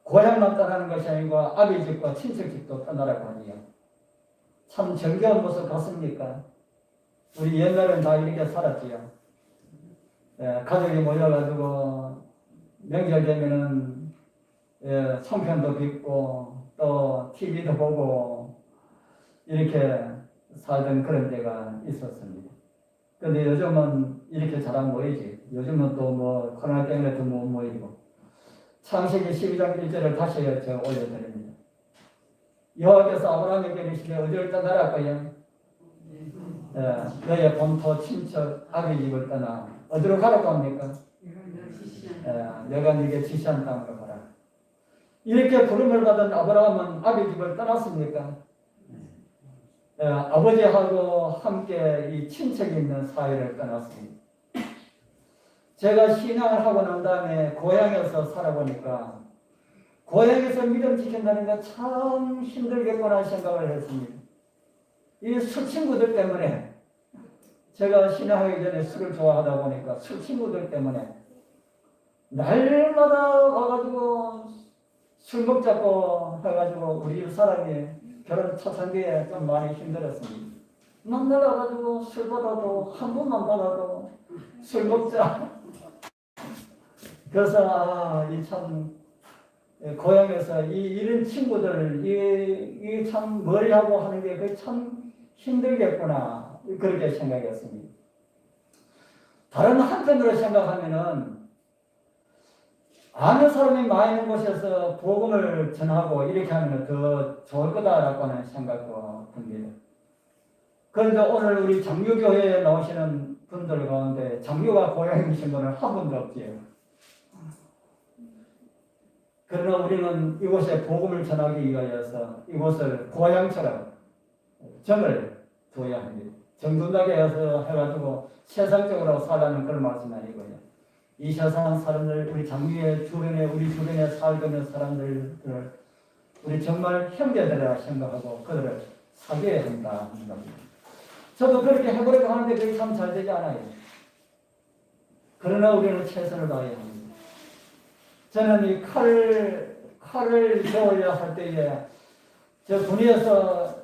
고향만 떠나는 것이 아니고 아비집과 친척집도 떠나라고 하지요. 참 정겨운 모습 같습니까? 우리 옛날엔 다 이렇게 살았지요. 가족이 모여가지고 명절 되면은 송편도 빚고 또 TV도 보고 이렇게 살던 그런 때가 있었습니다. 근데 요즘은 이렇게 잘 안 모이지. 요즘은 또 뭐 코로나 때문에 더 못 모이고. 창세기 12장 1절을 다시 제가 올려드립니다. 여호와께서 아브라함에게 이르시되 어디를 떠나라 거야? 너의 본토 친척 아비 집을 떠나 어디로 가라고 합니까? 내가 네게 지시한 땅으로 가라. 이렇게 부름을 받은 아브라함은 아비 집을 떠났습니까? 아버지하고 함께 이 친척이 있는 사회를 떠났습니다. 제가 신앙을 하고 난 다음에 고향에서 살아보니까 고향에서 믿음 지킨다는 게 참 힘들겠구나 생각을 했습니다. 이 술 친구들 때문에 제가 신앙하기 전에 술을 좋아하다 보니까 술 친구들 때문에 날마다 와가지고 술 먹자고 해가지고 우리 집 사람이 결혼 초창기에 좀 많이 힘들었습니다. 만나가지고 술 받아도 한 번만 받아도 술 먹자 그래서 이 참 고향에서 이런 친구들 이 참 머리하고 하는 게 참 힘들겠구나 그렇게 생각했습니다. 다른 한편으로 생각하면은 아는 사람이 많이 있는 곳에서 복음을 전하고 이렇게 하면 더 좋을 거다라고 하는 생각도 듭니다. 그런데 오늘 우리 장유교회에 나오시는 분들 가운데 장유가 고향이신 분은 한 분도 없지요. 그러나 우리는 이곳에 복음을 전하기 위하여서 이곳을 고향처럼 정을 둬야 합니다. 정든다게 해가지고 세상적으로 살라는 그런 말씀 아니고요. 이 세상 사람들, 우리 장미의 주변에, 우리 주변에 살고 있는 사람들을 우리 정말 형제들이라 생각하고 그들을 사귀어야 한다. 저도 그렇게 해보려고 하는데 그게 참 잘 되지 않아요. 그러나 우리는 최선을 다해야 합니다. 저는 이 칼을 배우려 할 때에 저 군위에서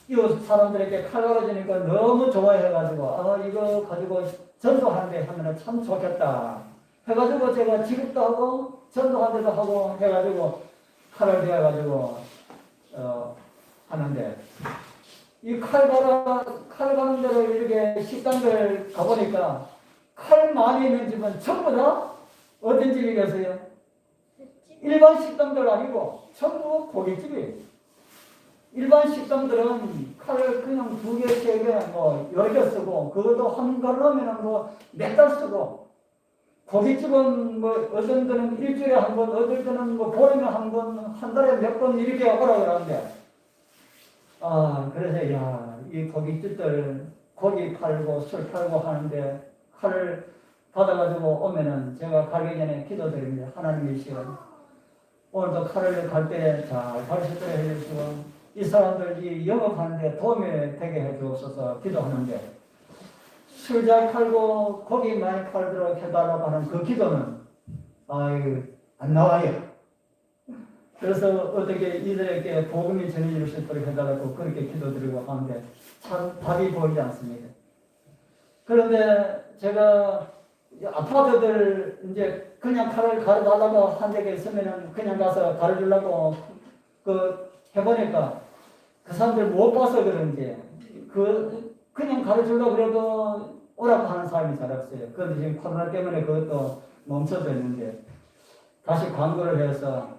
이웃 사람들에게 칼 갈아주니까 너무 좋아해가지고 이거 가지고 전도하는데 하면 참 좋겠다 해가지고 제가 지급도 하고 전도하는데도 하고 해가지고 칼을 배워가지고 하는데 이 칼 가는 대로 이렇게 식당들 가보니까 칼 많이 있는 집은 전부 다 어떤 집이겠어요? 일반 식당들 아니고 전부 고깃집이에요. 일반 식당들은 칼을 그냥 2개, 3개, 뭐 여러 개 쓰고 그것도 한 걸음이면 뭐 몇 달 쓰고 고깃집은 뭐 어떤 데는 일주일에 한 번, 어떤 데는 뭐 보름에 한 번, 한 달에 몇 번 이렇게 오라고 그러는데 그래서 이 고깃집들 고기 팔고 술 팔고 하는데 칼을 받아가지고 오면은 제가 가기 전에 기도드립니다. 하나님의 시간 오늘도 칼을 갈 때 잘 가르쳐드려 해주시고 이 사람들이 영업하는데 도움이 되게 해주옵소서 기도하는데 술 잘 팔고 고기 많이 팔도록 해달라고 하는 그 기도는 안 나와요. 그래서 어떻게 이들에게 복음이 전해질 수 있도록 해달라고 그렇게 기도드리고 하는데 참 답이 보이지 않습니다. 그런데 제가 아파트들 이제 그냥 칼을 가르달라고 한 데가 있으면은 그냥 가서 가르주려고 해보니까 그 사람들 못 봐서 그런지 그냥 가르주려고 그래도 오라고 하는 사람이 잘 없어요. 그런데 지금 코로나 때문에 그것도 멈춰져 있는데 다시 광고를 해서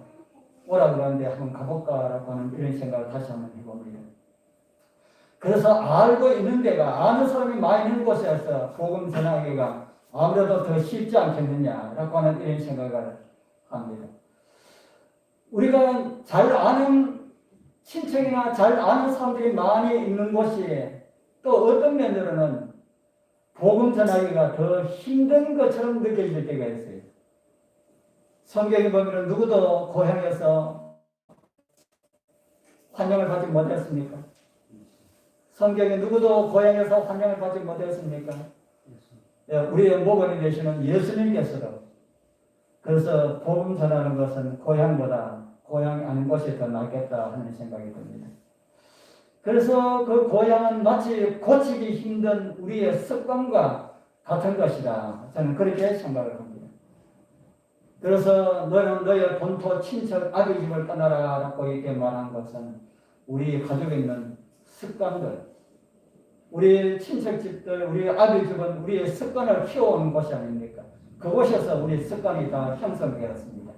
오라고 하는데 한번 가볼까라고 하는 이런 생각을 다시 한번 해봅니다. 그래서 알고 있는 데가 아는 사람이 많이 있는 곳에서 복음 전하기가 아무래도 더 쉽지 않겠느냐라고 하는 이런 생각을 합니다. 우리가 잘 아는 친척이나 잘 아는 사람들이 많이 있는 곳이 또 어떤 면으로는 복음 전하기가 더 힘든 것처럼 느껴질 때가 있어요. 성경에 보면 누구도 고향에서 환영을 받지 못했습니까? 성경에 누구도 고향에서 환영을 받지 못했습니까? 우리의 목원이 되시는 예수님께서도 그래서 복음 전하는 것은 고향보다 고향이 아닌 곳이 더 낫겠다 하는 생각이 듭니다. 그래서 그 고향은 마치 고치기 힘든 우리의 습관과 같은 것이다. 저는 그렇게 생각을 합니다. 그래서 너는 너의 본토 친척 아비 집을 떠나라 라고 이렇게 말한 것은 우리 가족에 있는 습관들, 우리 친척집들, 우리 아비 집은 우리의 습관을 키워온 곳이 아닙니까? 그곳에서 우리 습관이 다 형성되었습니다.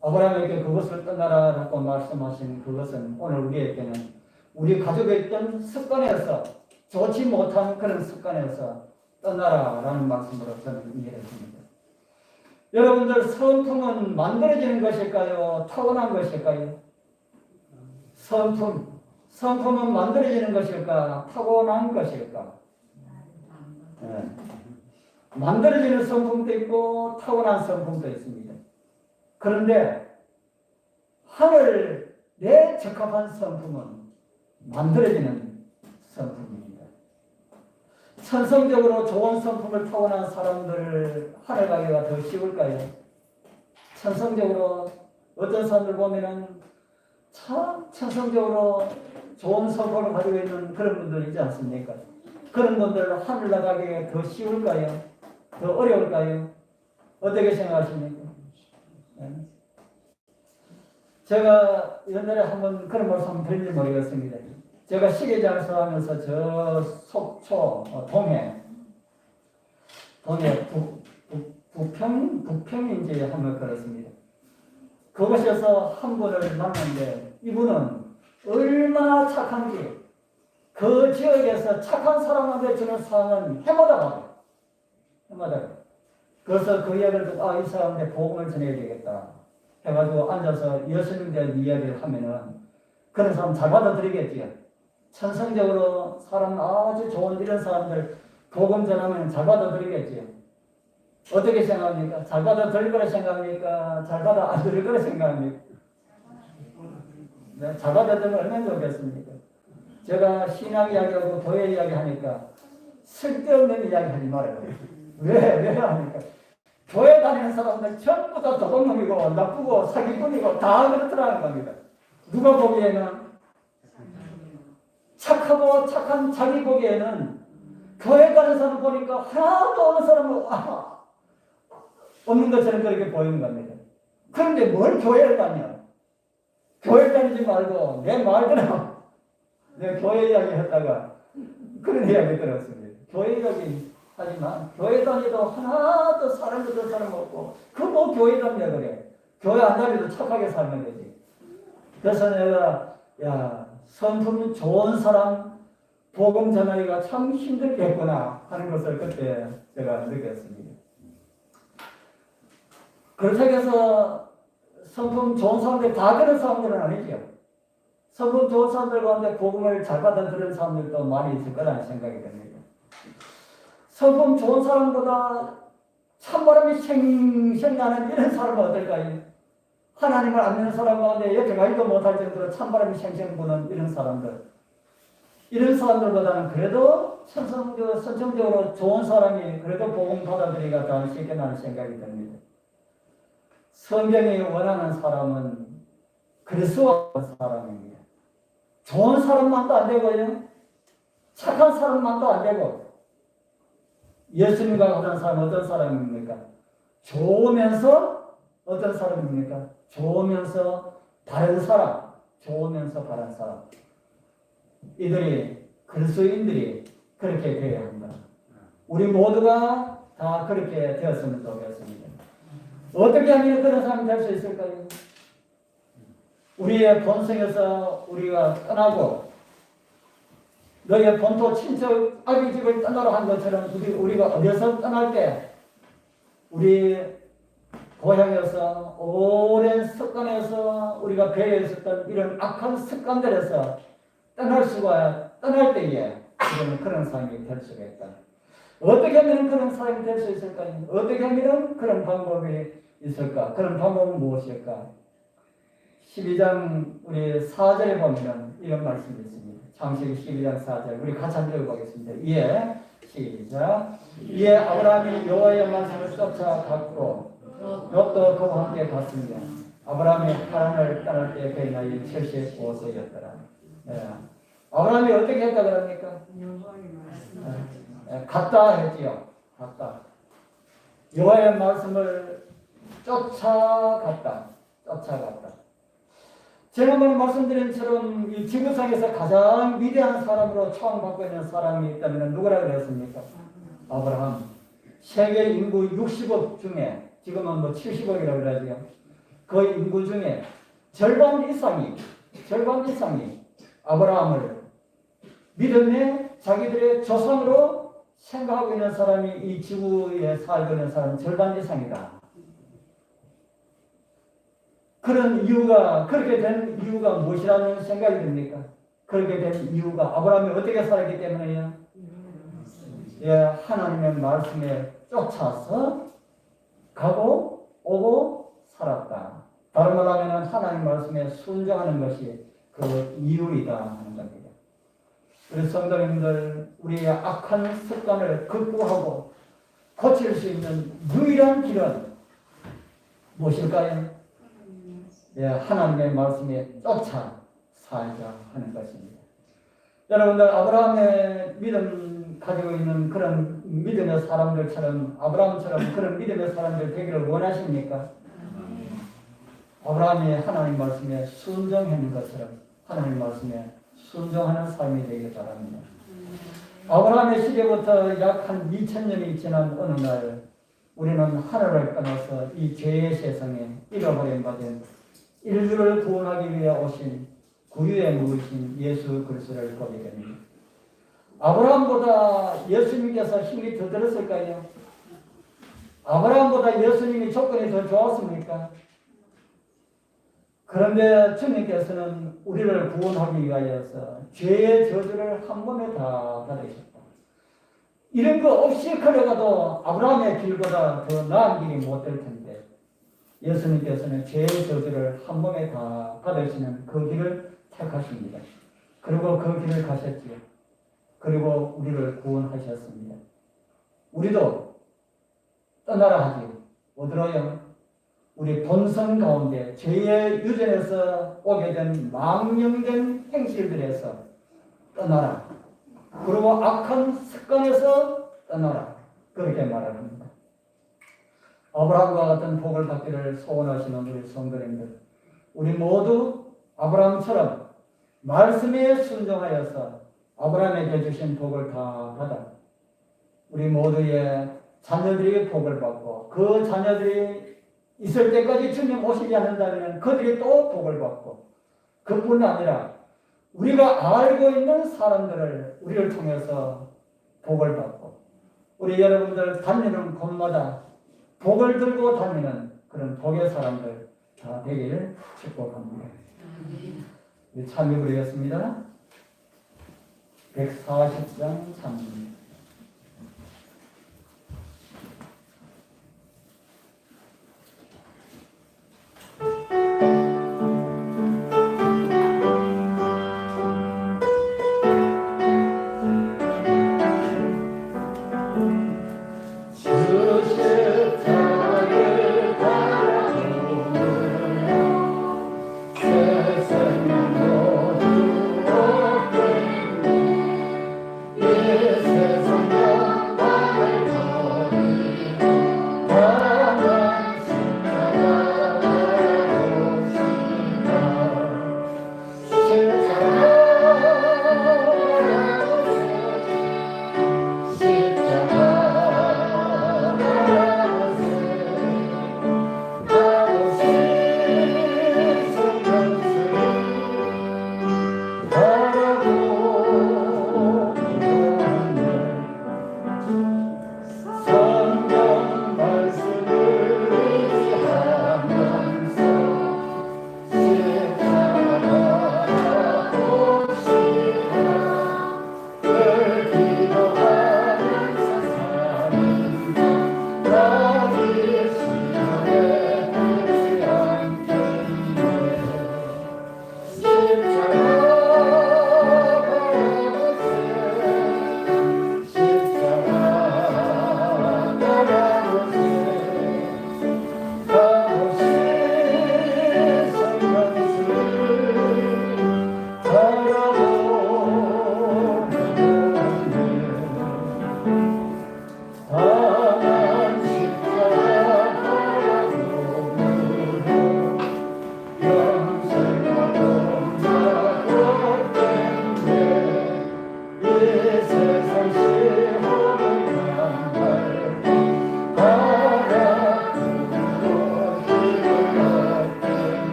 아브라함에게 그것을 떠나라 라고 말씀하신 그것은 오늘 우리에게는 우리 가족에 있던 습관에서 좋지 못한 그런 습관에서 떠나라 라는 말씀으로 저는 이해를 합니다. 여러분들 성품은 만들어지는 것일까요? 타고난 것일까요? 성품은 만들어지는 것일까? 타고난 것일까? 네. 만들어지는 성품도 있고 타고난 성품도 있습니다. 그런데 하늘에 적합한 성품은 만들어지는 성품입니다. 천성적으로 좋은 성품을 타고난 사람들을 하늘 가기가 더 쉬울까요? 천성적으로 어떤 사람들 보면은 참 천성적으로 좋은 성품을 가지고 있는 그런 분들 있지 않습니까? 그런 분들 하늘 나가기가 더 쉬울까요? 더 어려울까요? 어떻게 생각하십니까? 네. 제가 옛날에 한번 그런 말씀 한번 드린지 모르겠습니다. 제가 시계장에서 하면서 저 속초 동해 북평인지 한번 걸었습니다. 그곳에서 한 분을 만났는데 이분은 얼마나 착한지 그 지역에서 착한 사람한테 주는 상은 해마다 가요. 해마다 가요. 그래서 그 이야기를 듣고 이 사람한테 복음을 전해야 되겠다 해가지고 앉아서 예수님에 대한 이야기를 하면은 그런 사람 잘 받아들이겠지요. 천성적으로 사람 아주 좋은 이런 사람들 복음 전하면 잘 받아들이겠지요. 어떻게 생각합니까? 잘 받아들일 거라 생각합니까? 잘 받아 안 들을 거라 생각합니까? 네, 잘 받아들이면 얼마나 좋겠습니까? 제가 신앙 이야기하고 교회 이야기 하니까 쓸데없는 이야기 하지 말아요. 왜 합니까? 교회 다니는 사람들 전부 다 도둑놈이고 나쁘고 사기꾼이고 다 그렇더라는 겁니다. 누가 보기에는 착하고 착한 자기 보기에는 교회 다니는 사람 보니까 하나도 없는 사람은 없는 것처럼 그렇게 보이는 겁니다. 그런데 뭘 교회를 다녀? 교회 다니지 말고 내 말대로 내가 교회 이야기 했다가 그런 이야기 들었습니다. 교회 이야기 하지만 교회 다니도 하나도 사람 듣는 사람 없고 그뭐 교회 다니냐 그래. 교회 안 다니도 착하게 살면 되지. 그래서 내가 성품 좋은 사람 복음 전하기가 참 힘들겠구나 하는 것을 그때 제가 느꼈습니다. 그렇다고 해서 성품 좋은 사람들 다 그런 사람들은 아니죠. 성품 좋은 사람들 가운데 복음을 잘 받아들이는 사람들도 많이 있을 거라는 생각이 듭니다. 성품 좋은 사람보다 찬바람이 생생 나는 이런 사람은 어떨까요? 하나님을 안 믿는 사람 가운데 옆에 가지도 못할 정도로 찬바람이 생생 부는 이런 사람들보다는 그래도 선천적으로 좋은 사람이 그래도 복음 받아들이기가 더 쉽게 나는 생각이 듭니다. 성경이 원하는 사람은 그리스도의 사람입니다. 좋은 사람만도 안 되고요. 착한 사람만도 안 되고 예수님과 같은 사람은 어떤 사람입니까? 좋으면서 어떤 사람입니까? 좋으면서 바른 사람. 좋으면서 바른 사람. 이들이 그리스도인들이 그렇게 되어야 합니다. 우리 모두가 다 그렇게 되었으면 좋겠습니다. 어떻게 하면 그런 사람이 될 수 있을까요? 우리의 본성에서 우리가 떠나고 너의 본토 친척 아비 집을 떠나러 한 것처럼 우리가 어디서 떠날 때 우리 고향에서 오랜 습관에서 우리가 배어 있었던 이런 악한 습관들에서 떠날 때에 그런 사람이 될 수가 있다. 어떻게 하면 그런 사람이 될 수 있을까요? 어떻게 하면 그런 방법이 있을까? 그런 방법은 무엇일까? 12장 우리 4절에 보면 이런 말씀이 있습니다. 창세기 12장 4절 우리 같이 한번 읽어보겠습니다. 이에 시작. 이에 아브라함이 여호와의 말씀을 쫓아갔고 롯도 그와 함께 갔습니다. 아브라함이 하란을 떠날 때 그의 나이 75세였더라. 네. 아브라함이 어떻게 했다 그럽니까? 갔다 했지요. 갔다. 여호와의 말씀을 쫓아갔다. 지난번에 말씀드린 것처럼 이 지구상에서 가장 위대한 사람으로 초청받고 있는 사람이 있다면 누구라 그랬습니까? 아브라함. 세계 인구 60억 중에 지금은 뭐 70억이라고 그러죠. 그 인구 중에 절반 이상이 아브라함을 믿음의 자기들의 조상으로 생각하고 있는 사람이 이 지구에 살고 있는 사람은 절반 이상이다. 그렇게 된 이유가 무엇이라는 생각이 듭니까? 그렇게 된 이유가 아브라함이 어떻게 살았기 때문에요? 하나님의 말씀에 쫓아서 가고 오고 살았다. 다른 말로 하면 하나님 말씀에 순종하는 것이 그 이유이다 하는 겁니다. 우리 성도님들, 우리의 악한 습관을 극복하고 고칠 수 있는 유일한 길은 무엇일까요? 하나님의 말씀에 쫓아 살자 하는 것입니다. 여러분들 아브라함의 믿음 가지고 있는 그런 믿음의 사람들처럼 아브라함처럼 그런 믿음의 사람들 되기를 원하십니까? 아브라함이 하나님 말씀에 순종하는 것처럼 하나님 말씀에 순종하는 삶이 되길 바랍니다. 아브라함의 시대부터 약 한 2000년이 지난 어느 날 우리는 하늘을 떠나서 이 죄의 세상에 잃어버린 바된 인류를 구원하기 위해 오신 구유에 묵으신 예수 그리스도를 보게 됩니다. 아브라함보다 예수님께서 힘이 더 들었을까요? 아브라함보다 예수님이 조건이 더 좋았습니까? 그런데 주님께서는 우리를 구원하기 위하여서 죄의 저주를 한 번에 다 받으셨다. 이런 거 없이 걸어가도 아브라함의 길보다 더 나은 길이 못 될 텐데 예수님께서는 죄의 저주를 한 번에 다 받으시는 그 길을 택하십니다. 그리고 그 길을 가셨지요. 그리고 우리를 구원하셨습니다. 우리도 떠나라 하지요. 어디로요? 우리 본성 가운데 죄의 유전에서 오게 된 망령된 행실들에서 떠나라. 그리고 악한 습관에서 떠나라. 그렇게 말합니다. 아브라함과 같은 복을 받기를 소원하시는 우리 성도님들, 우리 모두 아브라함처럼 말씀에 순종하여서 아브라함에게 주신 복을 다 받아 우리 모두의 자녀들이 복을 받고 그 자녀들이 있을 때까지 주님 오시지 않는다면 그들이 또 복을 받고 그뿐 아니라 우리가 알고 있는 사람들을 우리를 통해서 복을 받고 우리 여러분들 다니는 곳마다 복을 들고 다니는 그런 복의 사람들 다 되기를 축복합니다. 참여 부르겠습니다. 140장 3절.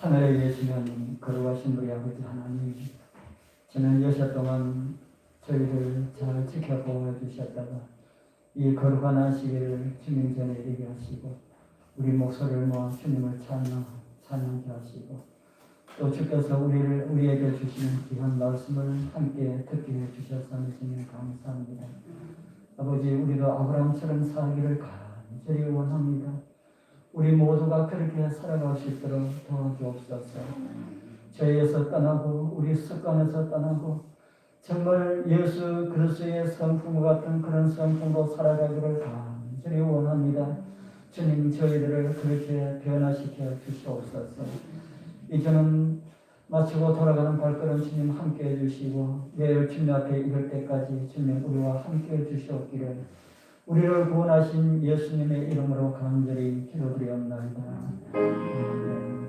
하늘에 계시는 거룩하신 우리 아버지 하나님, 지난 여섯 동안 저희를 잘 지켜보아 주셨다가 이 거룩한 안식일을 주님 전에 이르게 하시고 우리 목소리를 모아 주님을 찬양케 하시고 또 주께서 우리에게 주시는 귀한 말씀을 함께 듣게 해주셔서 주님 감사합니다. 아버지, 우리도 아브라함처럼 살기를 간절히 원합니다. 우리 모두가 그렇게 살아갈 수 있도록 도와주옵소서. 죄에서 떠나고 우리 습관에서 떠나고 정말 예수 그리스도의 성품과 같은 그런 성품으로 살아가기를 간절히 원합니다. 주님 저희들을 그렇게 변화시켜 주시옵소서. 이제는 마치고 돌아가는 발걸음 주님 함께 해주시고 내일 주님 앞에 이를 때까지 주님 우리와 함께 해주시옵기를 우리를 구원하신 예수님의 이름으로 간절히 기도드리옵나이다. 아멘.